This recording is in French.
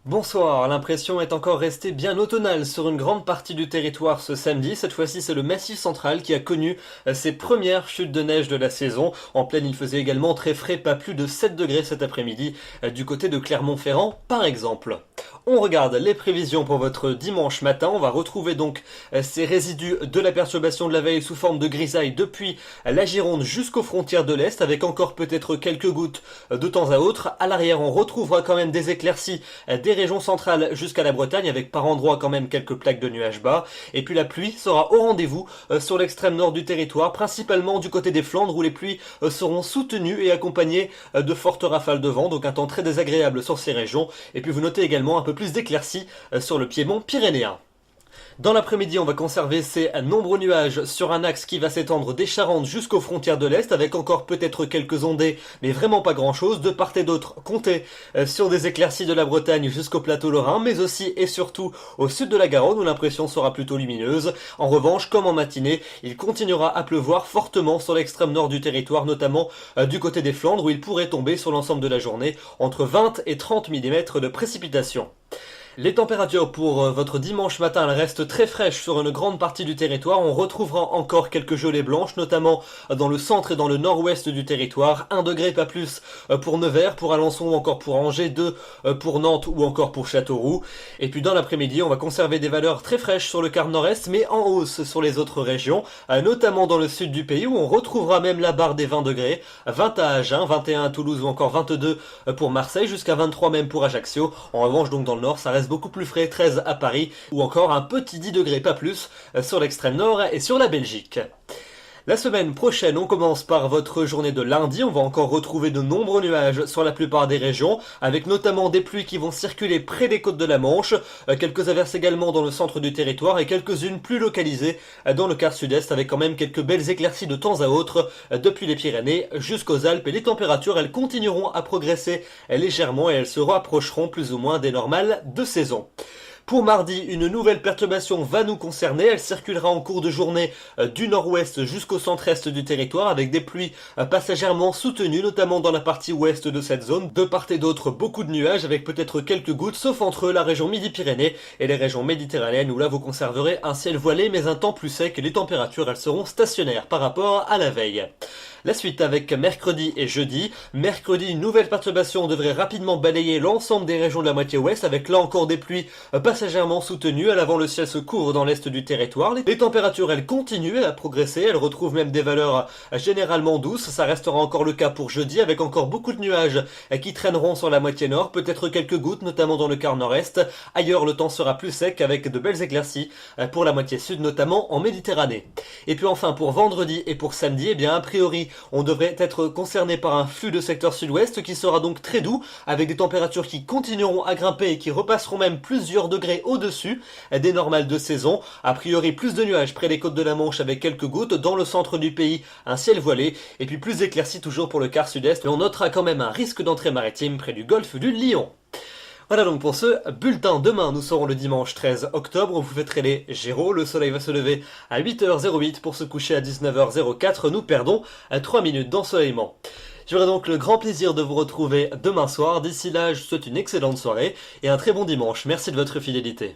Bonsoir, l'impression est encore restée bien automnale sur une grande partie du territoire ce samedi. Cette fois-ci, c'est le Massif central qui a connu ses premières chutes de neige de la saison. En pleine, il faisait également très frais, pas plus de 7 degrés cet après-midi, du côté de Clermont-Ferrand par exemple. On regarde les prévisions pour votre dimanche matin. On va retrouver donc ces résidus de la perturbation de la veille sous forme de grisaille depuis la Gironde jusqu'aux frontières de l'Est, avec encore peut-être quelques gouttes de temps à autre. À l'arrière, on retrouvera quand même des éclaircies des régions centrales jusqu'à la Bretagne, avec par endroits quand même quelques plaques de nuages bas. Et puis la pluie sera au rendez-vous sur l'extrême nord du territoire, principalement du côté des Flandres, où les pluies seront soutenues et accompagnées de fortes rafales de vent, donc un temps très désagréable sur ces régions. Et puis vous notez également un peu plus d'éclaircies sur le piémont pyrénéen. Dans l'après-midi, on va conserver ces nombreux nuages sur un axe qui va s'étendre des Charentes jusqu'aux frontières de l'Est, avec encore peut-être quelques ondées, mais vraiment pas grand-chose. De part et d'autre, comptez sur des éclaircies de la Bretagne jusqu'au plateau lorrain, mais aussi et surtout au sud de la Garonne, où l'impression sera plutôt lumineuse. En revanche, comme en matinée, il continuera à pleuvoir fortement sur l'extrême nord du territoire, notamment du côté des Flandres, où il pourrait tomber sur l'ensemble de la journée entre 20 et 30 mm de précipitations. Les températures pour votre dimanche matin, elles restent très fraîches sur une grande partie du territoire. On retrouvera encore quelques gelées blanches, notamment dans le centre et dans le nord-ouest du territoire. 1 degré, pas plus pour Nevers, pour Alençon ou encore pour Angers, 2 pour Nantes ou encore pour Châteauroux. Et puis dans l'après-midi, on va conserver des valeurs très fraîches sur le quart nord-est, mais en hausse sur les autres régions, notamment dans le sud du pays, où on retrouvera même la barre des 20 degrés. 20 à Agen, 21 à Toulouse ou encore 22 pour Marseille, jusqu'à 23 même pour Ajaccio. En revanche, donc dans le nord, ça reste beaucoup plus frais, 13 à Paris, ou encore un petit 10 degrés, pas plus, sur l'extrême nord et sur la Belgique. La semaine prochaine, on commence par votre journée de lundi. On va encore retrouver de nombreux nuages sur la plupart des régions, avec notamment des pluies qui vont circuler près des côtes de la Manche, quelques averses également dans le centre du territoire et quelques-unes plus localisées dans le quart sud-est, avec quand même quelques belles éclaircies de temps à autre depuis les Pyrénées jusqu'aux Alpes. Et les températures, elles continueront à progresser légèrement et elles se rapprocheront plus ou moins des normales de saison. Pour mardi, une nouvelle perturbation va nous concerner. Elle circulera en cours de journée du nord-ouest jusqu'au centre-est du territoire, avec des pluies passagèrement soutenues, notamment dans la partie ouest de cette zone. De part et d'autre, beaucoup de nuages, avec peut-être quelques gouttes, sauf entre la région Midi-Pyrénées et les régions méditerranéennes, où là vous conserverez un ciel voilé, mais un temps plus sec. Les températures, elles seront stationnaires par rapport à la veille. La suite avec mercredi et jeudi. Mercredi, une nouvelle perturbation devrait rapidement balayer l'ensemble des régions de la moitié ouest, avec là encore des pluies passagèrement soutenues. À l'avant, le ciel se couvre dans l'est du territoire. Les températures, elles continuent à progresser. Elles retrouvent même des valeurs généralement douces. Ça restera encore le cas pour jeudi, avec encore beaucoup de nuages qui traîneront sur la moitié nord. Peut-être quelques gouttes, notamment dans le quart nord-est. Ailleurs, le temps sera plus sec, avec de belles éclaircies pour la moitié sud, notamment en Méditerranée. Et puis enfin, pour vendredi et pour samedi, eh bien, a priori, on devrait être concerné par un flux de secteur sud-ouest qui sera donc très doux, avec des températures qui continueront à grimper et qui repasseront même plusieurs degrés au-dessus des normales de saison. A priori, plus de nuages près des côtes de la Manche avec quelques gouttes. Dans le centre du pays, un ciel voilé. Et puis plus éclairci toujours pour le quart sud-est. Et on notera quand même un risque d'entrée maritime près du golfe du Lion. Voilà donc pour ce bulletin. Demain, nous serons le dimanche 13 octobre. Vous fêterez les Gémeaux. Le soleil va se lever à 8h08 pour se coucher à 19h04. Nous perdons 3 minutes d'ensoleillement. J'aurai donc le grand plaisir de vous retrouver demain soir. D'ici là, je vous souhaite une excellente soirée et un très bon dimanche. Merci de votre fidélité.